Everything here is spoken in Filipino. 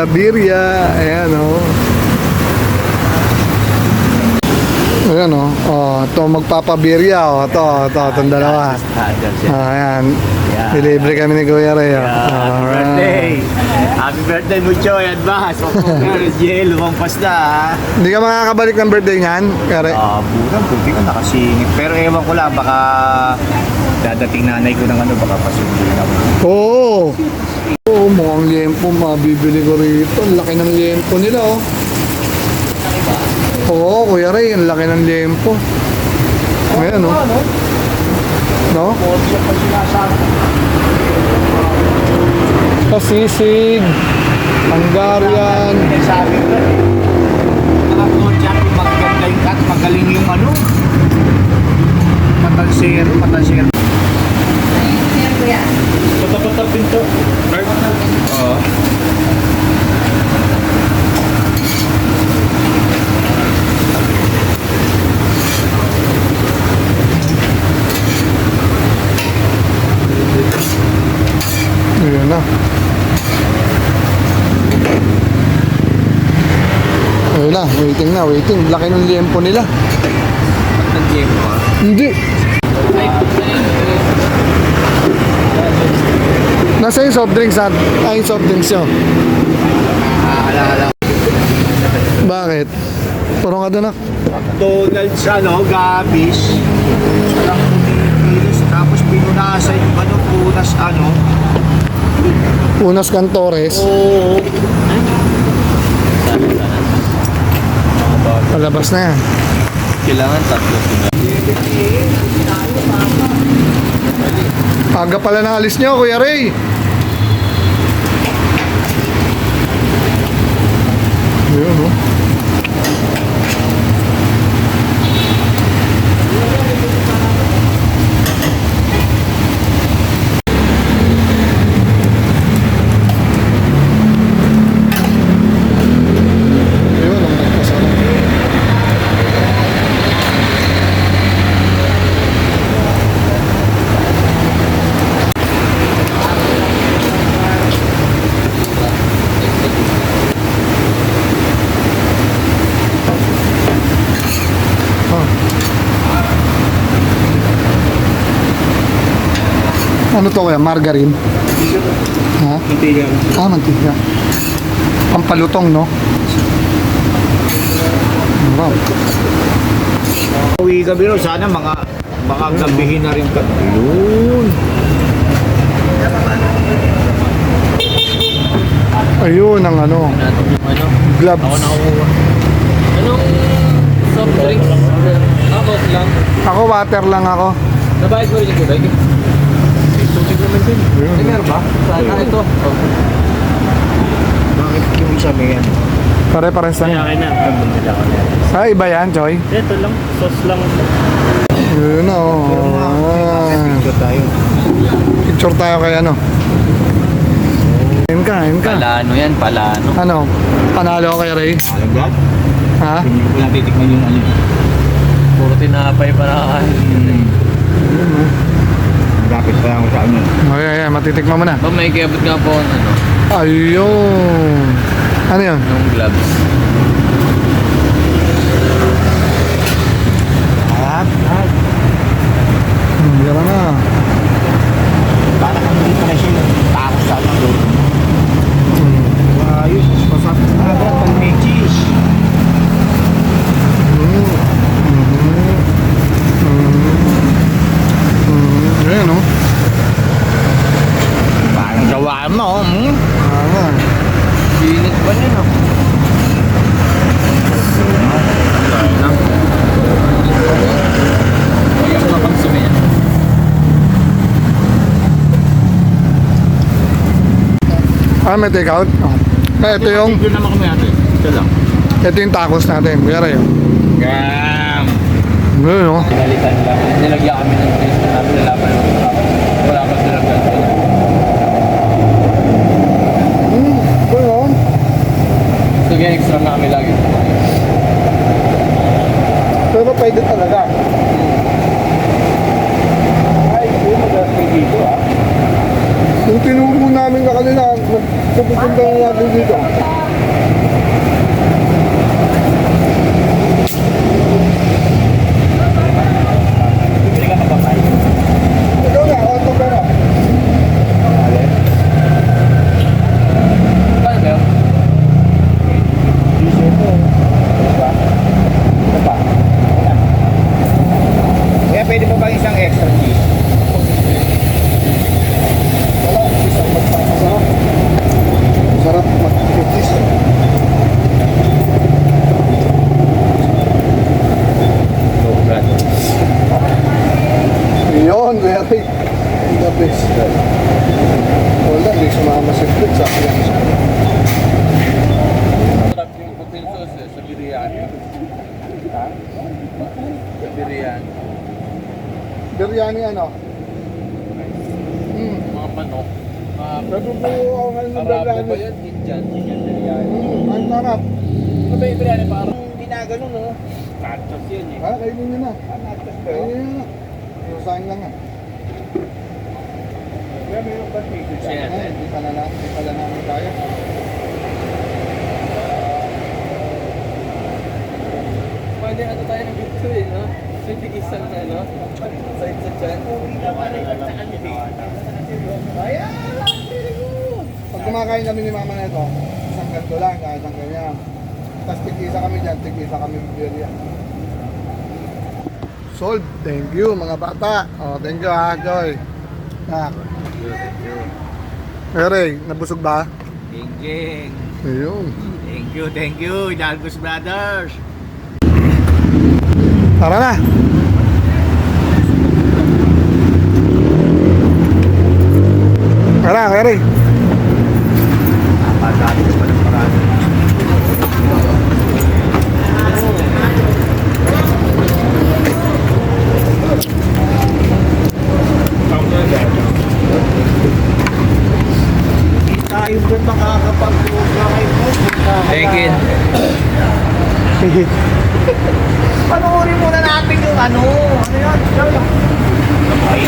birya. Ayan o. Ayan o. Oh, ito magpapabirya o. Itong dalawa. Ayan. Delivery kami ni Kuya Ray. Happy birthday! Happy birthday mo, Choy! Advance! Congrats, Jiel! Lumampas na, ha? Hindi ka makakabalik ng birthday niyan, Kuya Ray? Bukan. Buti ka nakasingit. Pero ewan ko lang, baka dadating nanay ko ng baka pasunin ako. Oo. Oo, mukhang liempo. Mabibili ko rito. Ang laki ng liempo nila, oh. Oo, Kuya Ray, ang laki ng liempo. Ayan, oh. No? Pasisig, Hungarian. Sabi ko, nakakotsak yung maganda yung cut, magaling yung matansero. Patapatap pinto. Oo. Ayan na. Ayun na, waiting. Laki ng liempo nila. Hindi. Nasa yung soft drinks at ay soft drinks yun. Bakit? Puro ka doon, McDonald's, Gabis. Alam ko Pilipinas, tapos pinunasan yung punas, Unas Cantores. Oo. Palabas na yan. Kailangan tatlo. Aga pala na alis nyo, Kuya Ray. Ayun, oh. Ano to kaya? Margarine? Ha? Mantiga. Mantiga. Pampalutong, no? Wow. Uwi gabi rin, sana mga gabihin na rin ka. Ayun. Ayun ang gloves. Ako nakukuha. Anong soft drinks? Ako lang. Ako water lang ako. Nabayad mo rin yung tubig? Tubig naman din. Meron ba? Sana ito. Bakit yung isa may yan? Pare-pares lang. Akin na. Nila ko na. Iba yan, Choy. Ito lang. Sauce lang. Yun na, Picture tayo. Picture tayo kay Kain ka. Palano yan, palano. Panalo ko kay Ray? Agad? Ha? Hindi ko lang titikman yung Puro tinapay pa na Lapit pa lang sa Ay, matitikman mo na. Ba may kiabot nga po ang Ayun. Ano yun? nung gloves. Gara na. Para kang hindi pala siya tapos sa doon. Ayos, masarap na pag may cheese. Ayan, no? Parang gawa mo. Init pa niya, no? Ayaw na pang sumiyan. May take out? Ito yung Ito naman kami ate. Ito lang. Ito yung tacos natin. Kuya Ray. Gam! Ayun, no? Pinalitan lang. Nilagyan kami ng taste na namin nalaman ng wala pa nilagyan. Sige, extra na kami lagi. Pero pwede talaga. Ay, hindi magaling dito Yung tinubo namin na kanila, pupunta na natin dito. Bili ka mapapay. Ikaw na, auto pera. Paano ba yun? Diesel mo. Diba? Ito pa. Ayan. Kaya pwede mo bang isang extra cheese? Wala, isang magpapasarap. Sarap mag-cheese. No, brother. Yun, very. The best. Wala, di sumama si Fritz. Sa akin lang siya. Sarap yung hotel sauce eh, sa biryani. Ha? Sa biryani. Biryani ano? Mga manok. Pero po ang ano ng Arabo ba biryani. yan? Indian. Chicken biryani. Ang sarap. Ano ba yung biryani? Parang ginagano no? Nachos yun eh. Kainin nyo na. Nachos ba yun? Kainin nyo na. Iusahin lang yan. Kaya mayroon ba ticket Siya. siya? Ay, hindi pala namin kaya. Pwede ano tayo ng dito eh, no? So hindi isang ano? Side sa chan. Pag kumakain kami ni mama na ito, isang ganito lang, kahit ang ganyan. Tapos tig-isa kami dyan, tig-isa kami birya. Sold. Thank you mga bata. Oh, thank you ha, Joy. Nak. Ere, nabusog ba? King. Ayun. Thank you, Hidalgos Brothers. Tara na. Tara, Ere. Napakadami ko pa ng paraan. Tayo ba makakapag-programe mo? Thank you. Panoorin muna natin yung ano. Ano yan? Ay.